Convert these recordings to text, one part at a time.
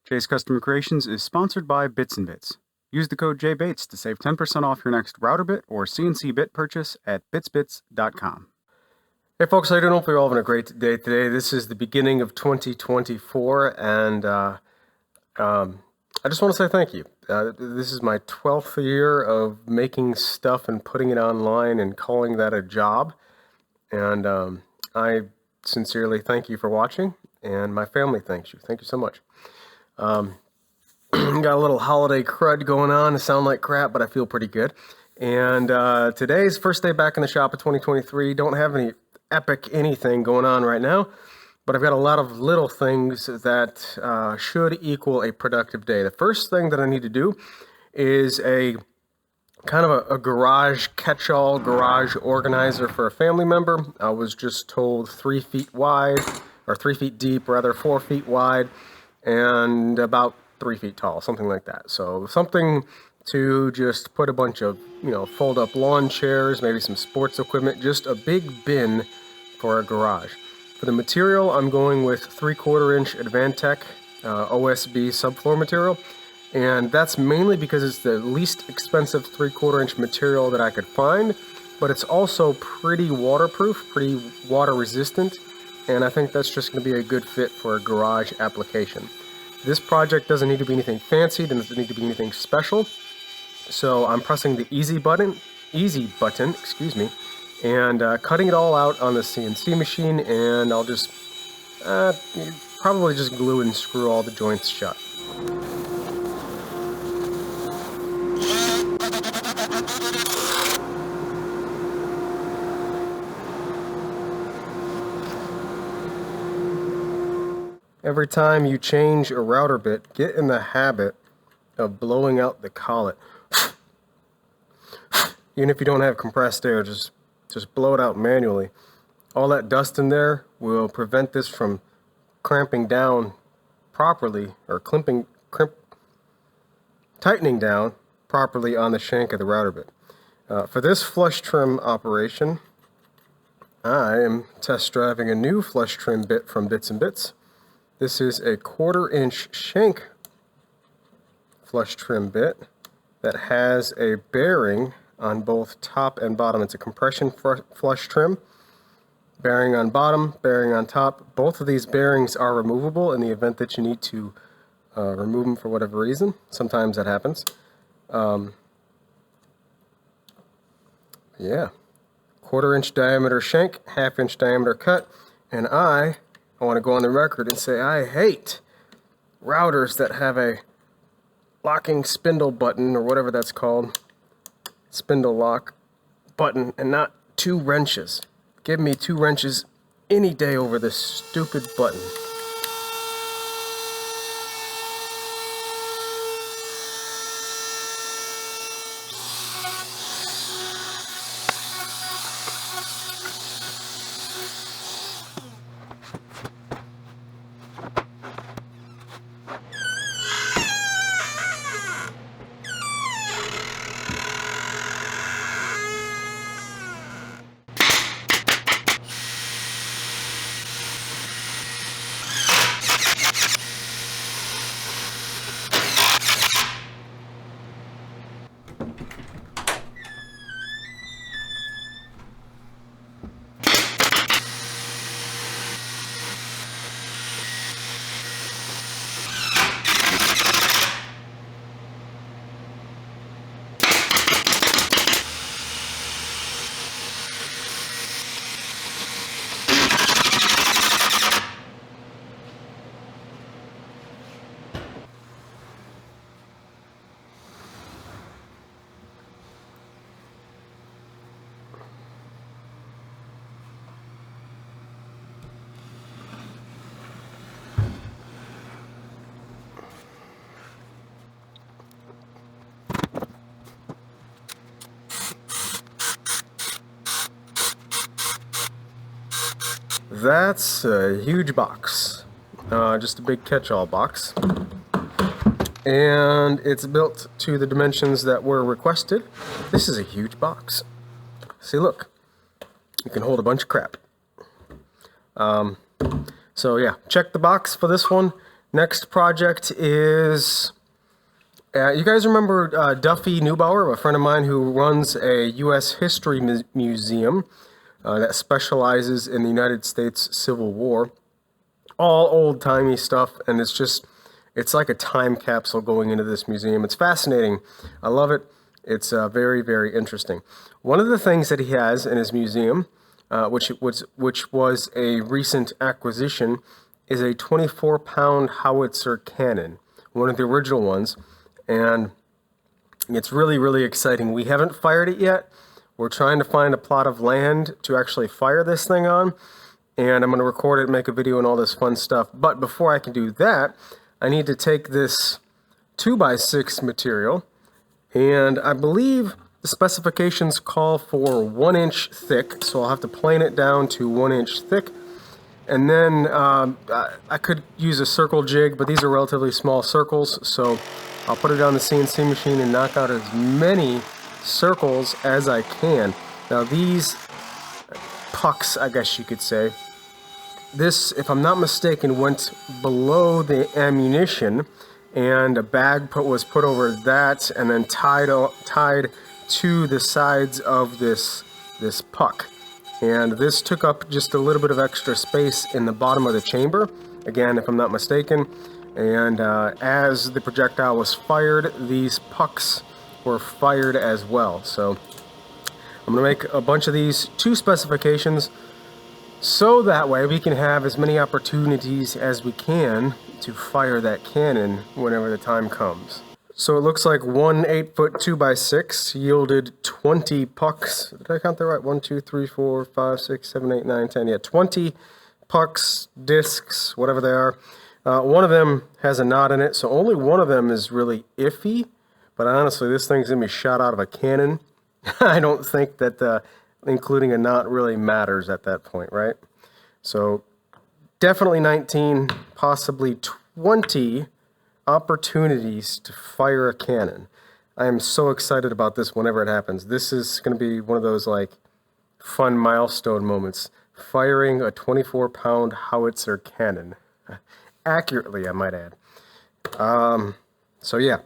Jay's Custom Creations is sponsored by Bits and Bits. Use the code JBates to save 10% off your next router bit or CNC bit purchase at bitsbits.com. Hey folks, how you doing? Hopefully you're all having a great day today. This is the beginning of 2024, and I just want to say thank you. This is my 12th year of making stuff and putting it online and calling that a job. And I sincerely thank you for watching, and my family thanks you. Thank you so much. Got a little holiday crud going on. I sound like crap, but I feel pretty good. And today's first day back in the shop of 2023. Don't have any epic anything going on right now, but I've got a lot of little things that should equal a productive day. The first thing that I need to do is a kind of a garage catch-all, garage organizer for a family member. I was just told 3 feet wide, or 3 feet deep, rather 4 feet wide, and about 3 feet tall, something like that. So something to just put a bunch of, fold up lawn chairs, maybe some sports equipment, just a big bin for a garage. For the material, I'm going with 3/4 inch Advantech OSB subfloor material, and that's mainly because it's the least expensive 3/4 inch material that I could find, but it's also pretty waterproof, pretty water resistant, and I think that's just going to be a good fit for a garage application. This project doesn't need to be anything fancy, doesn't need to be anything special. So I'm pressing the easy button, and cutting it all out on the CNC machine, and I'll just probably just glue and screw all the joints shut. Every time you change a router bit, get in the habit of blowing out the collet. Even if you don't have compressed air, just blow it out manually. All that dust in there will prevent this from cramping down properly, or tightening down properly on the shank of the router bit. For this flush trim operation, I am test driving a new flush trim bit from Bits and Bits. This is a 1/4 inch shank flush trim bit that has a bearing on both top and bottom. It's a compression flush trim. Bearing on bottom, bearing on top. Both of these bearings are removable in the event that you need to remove them for whatever reason. Sometimes that happens. Yeah. 1/4 inch diameter shank, 1/2 inch diameter cut, and I want to go on the record and say I hate routers that have a locking spindle button, or whatever that's called, spindle lock button, and not 2 wrenches. Give me 2 wrenches any day over this stupid button. That's a huge box, just a big catch-all box, and it's built to the dimensions that were requested. This is a huge box. See, look, you can hold a bunch of crap. So yeah, check the box for this one. Next project is, you guys remember Duffy Neubauer, a friend of mine who runs a U.S. History Museum that specializes in the United States Civil War. All old-timey stuff, and it's like a time capsule going into this museum. It's fascinating. I love it. It's very, very interesting. One of the things that he has in his museum, which was a recent acquisition, is a 24-pound howitzer cannon, one of the original ones, and it's really, really exciting. We haven't fired it yet. We're trying to find a plot of land to actually fire this thing on, and I'm going to record it, make a video, and all this fun stuff. But before I can do that, I need to take this 2x6 material, and I believe the specifications call for 1 inch thick, so I'll have to plane it down to 1 inch thick. And then I could use a circle jig, but these are relatively small circles, so I'll put it on the CNC machine and knock out as many circles as I can. Now these pucks, I guess you could say, this, if I'm not mistaken, went below the ammunition, and a bag was put over that and then tied to the sides of this puck. And this took up just a little bit of extra space in the bottom of the chamber, again, if I'm not mistaken. And as the projectile was fired, these pucks were fired as well. So I'm going to make a bunch of these to specifications, so that way we can have as many opportunities as we can to fire that cannon whenever the time comes. So it looks like one 8-foot 2x6 yielded 20 pucks. Did I count that right? 1, 2, 3, 4, 5, 6, 7, 8, 9, 10. Yeah, 20 pucks, discs, whatever they are. One of them has a knot in it, so only one of them is really iffy. But honestly, this thing's going to be shot out of a cannon. I don't think that including a knot really matters at that point, right? So definitely 19, possibly 20 opportunities to fire a cannon. I am so excited about this whenever it happens. This is going to be one of those like fun milestone moments. Firing a 24-pound howitzer cannon. Accurately, I might add. So yeah,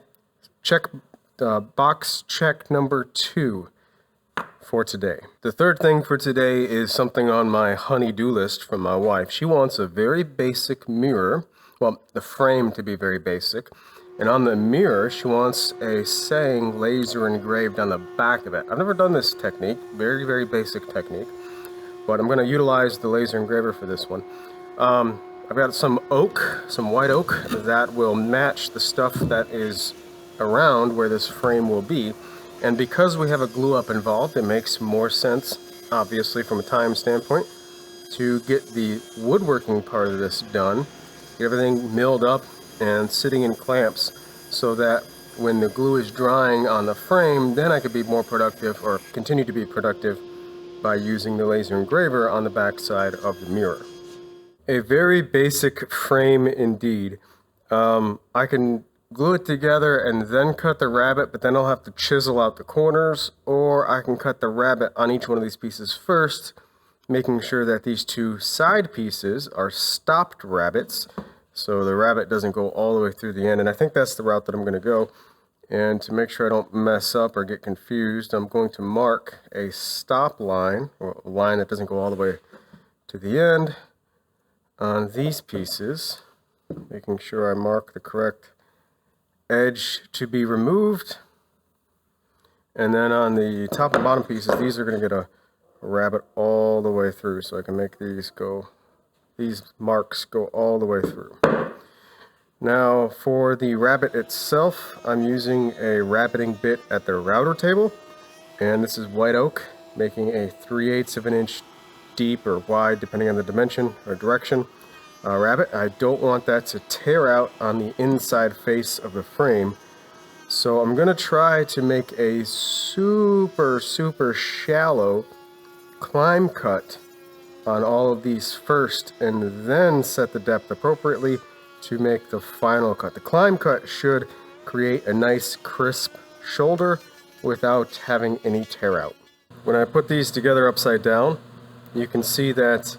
box check number 2 for today. The third thing for today is something on my honey-do list from my wife. She wants a very basic mirror. Well, the frame to be very basic. And on the mirror, she wants a saying laser engraved on the back of it. I've never done this technique. Very, very basic technique. But I'm going to utilize the laser engraver for this one. I've got some oak, some white oak, that will match the stuff that is around where this frame will be. And because we have a glue up involved, it makes more sense, obviously from a time standpoint, to get the woodworking part of this done. Get everything milled up and sitting in clamps so that when the glue is drying on the frame, then I could be more productive, or continue to be productive, by using the laser engraver on the back side of the mirror. A very basic frame indeed. I can glue it together and then cut the rabbet, but then I'll have to chisel out the corners, or I can cut the rabbet on each one of these pieces first, making sure that these two side pieces are stopped rabbets, so the rabbet doesn't go all the way through the end. And I think that's the route that I'm going to go. And to make sure I don't mess up or get confused, I'm going to mark a stop line, or a line that doesn't go all the way to the end, on these pieces, making sure I mark the correct edge to be removed. And then on the top and bottom pieces, these are going to get a rabbet all the way through, so I can make these marks go all the way through. Now for the rabbet itself, I'm using a rabbeting bit at the router table, and this is white oak, making a 3/8 of an inch deep or wide, depending on the dimension or direction, rabbet. I don't want that to tear out on the inside face of the frame, so I'm going to try to make a super shallow climb cut on all of these first, and then set the depth appropriately to make the final cut. The climb cut should create a nice crisp shoulder without having any tear out. When I put these together upside down, you can see that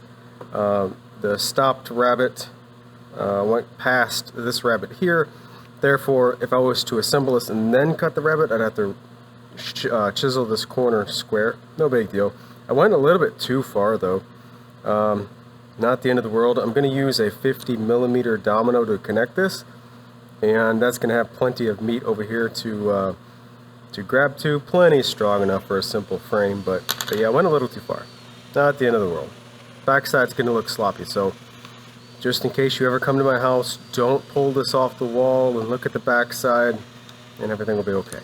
the stopped rabbet went past this rabbet here. Therefore, if I was to assemble this and then cut the rabbet, I'd have to chisel this corner square. No big deal. I went a little bit too far though. Not the end of the world. I'm going to use a 50mm domino to connect this, and that's going to have plenty of meat over here to grab to. Plenty strong enough for a simple frame, but yeah, I went a little too far. Not the end of the world. Backside's going to look sloppy, so just in case you ever come to my house, don't pull this off the wall and look at the backside, and everything will be okay.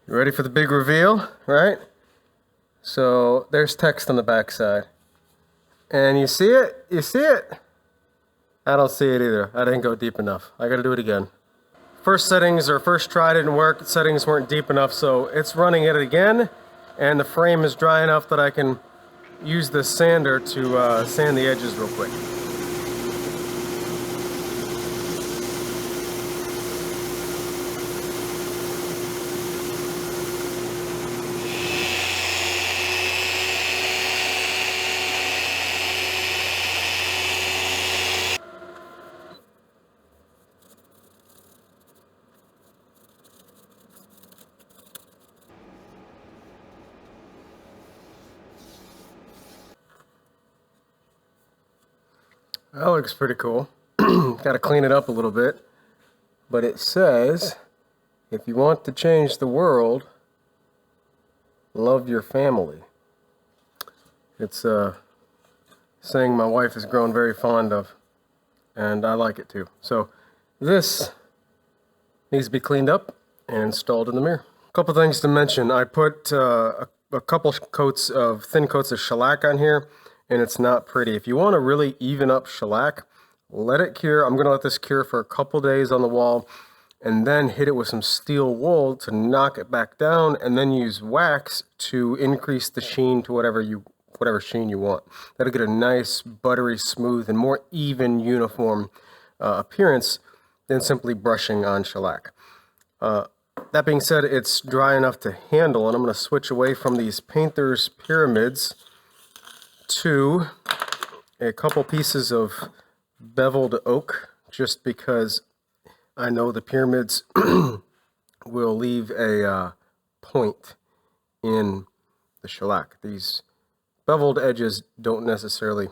You ready for the big reveal, right? So there's text on the backside. And you see it? You see it? I don't see it either. I didn't go deep enough. I gotta do it again. First settings, or first try didn't work. Settings weren't deep enough, so it's running it again. And the frame is dry enough that I can use the sander to sand the edges real quick. That looks pretty cool. Got to clean it up a little bit. But it says, if you want to change the world, love your family. It's a saying my wife has grown very fond of, and I like it too. So this needs to be cleaned up and installed in the mirror. A couple things to mention. I put a couple coats of thin coats of shellac on here, and it's not pretty. If you want to really even up shellac, let it cure. I'm going to let this cure for a couple days on the wall, and then hit it with some steel wool to knock it back down, and then use wax to increase the sheen to whatever sheen you want. That'll get a nice, buttery, smooth, and more even, uniform appearance than simply brushing on shellac. That being said, it's dry enough to handle, and I'm going to switch away from these Painter's Pyramids to a couple pieces of beveled oak, just because I know the pyramids will leave a point in the shellac. These beveled edges don't necessarily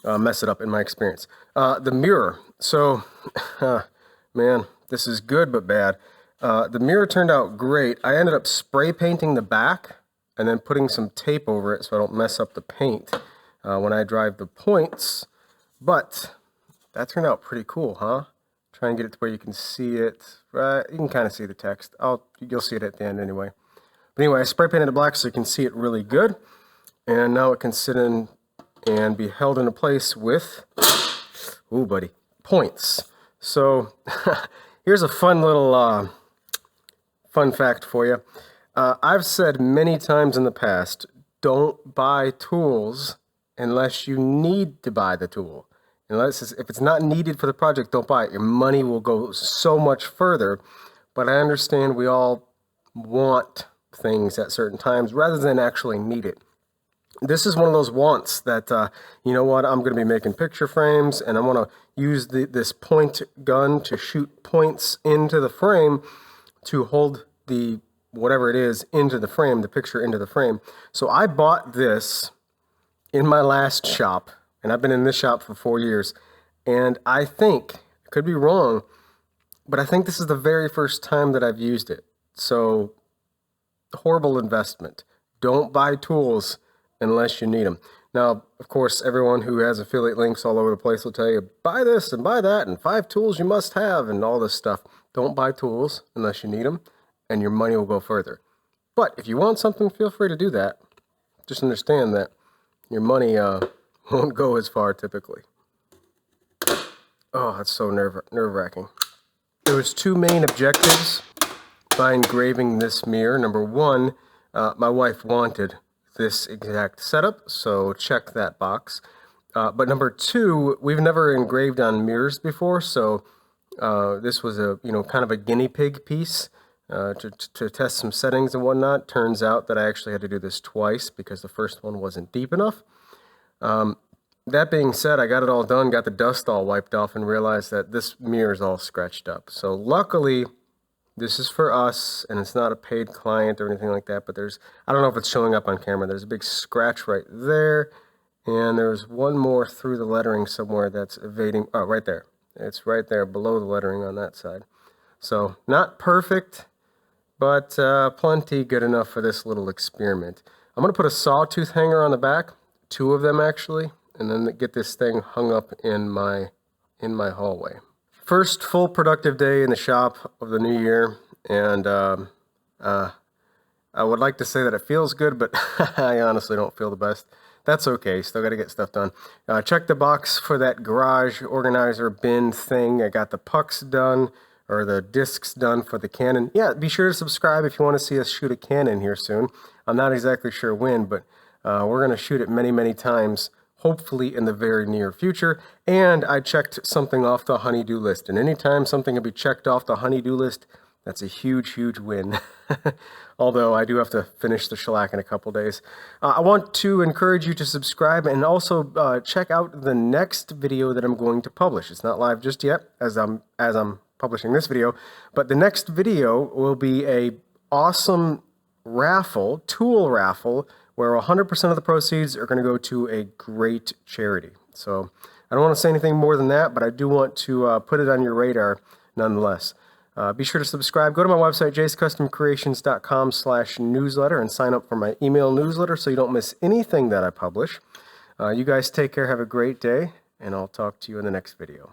mess it up in my experience. The mirror. So, man, this is good but bad. The mirror turned out great. I ended up spray painting the back and then putting some tape over it so I don't mess up the paint when I drive the points. But that turned out pretty cool, huh? Try and get it to where you can see it. You can kind of see the text. You'll see it at the end anyway. But anyway, I spray painted it black so you can see it really good. And now it can sit in and be held into place with, ooh buddy, points. So here's a fun little fun fact for you. I've said many times in the past, don't buy tools unless you need to buy the tool. If it's not needed for the project, don't buy it. Your money will go so much further. But I understand we all want things at certain times rather than actually need it. This is one of those wants that, you know what, I'm going to be making picture frames, and I want to use this point gun to shoot points into the frame to hold the whatever it is into the frame, the picture into the frame. So I bought this in my last shop, and I've been in this shop for 4 years, and I think, I could be wrong, but I think this is the very first time that I've used it. So, horrible investment. Don't buy tools unless you need them. Now, of course, everyone who has affiliate links all over the place will tell you, buy this and buy that, and 5 tools you must have, and all this stuff. Don't buy tools unless you need them, and your money will go further. But if you want something, feel free to do that. Just understand that your money won't go as far typically. Oh, that's so nerve-wracking. There was 2 main objectives by engraving this mirror. Number 1, my wife wanted this exact setup, so check that box. But number two, we've never engraved on mirrors before, so this was a kind of a guinea pig piece to test some settings and whatnot. Turns out that I actually had to do this twice because the first one wasn't deep enough. That being said, I got it all done, got the dust all wiped off, and realized that this mirror is all scratched up. So luckily, this is for us, and it's not a paid client or anything like that, but I don't know if it's showing up on camera, there's a big scratch right there, and there's one more through the lettering somewhere that's evading, oh, right there. It's right there below the lettering on that side. So not perfect, but plenty good enough for this little experiment. I'm going to put a sawtooth hanger on the back, 2 of them actually, and then get this thing hung up in my hallway. First full productive day in the shop of the new year, and I would like to say that it feels good, but I honestly don't feel the best. That's okay, still got to get stuff done. Check the box for that garage organizer bin thing. I got the pucks done, or the discs done for the Canon. Yeah, be sure to subscribe if you want to see us shoot a Canon here soon. I'm not exactly sure when, but we're going to shoot it many, many times, hopefully in the very near future. And I checked something off the honey-do list. And anytime something can be checked off the honey-do list, that's a huge, huge win. Although I do have to finish the shellac in a couple days. I want to encourage you to subscribe and also check out the next video that I'm going to publish. It's not live just yet as I'm publishing this video, but the next video will be a awesome raffle, tool raffle, where 100% of the proceeds are going to go to a great charity. So I don't want to say anything more than that, but I do want to put it on your radar nonetheless. Be sure to subscribe. Go to my website, jcustomcreations.com/newsletter, and sign up for my email newsletter so you don't miss anything that I publish. You guys take care, have a great day, and I'll talk to you in the next video.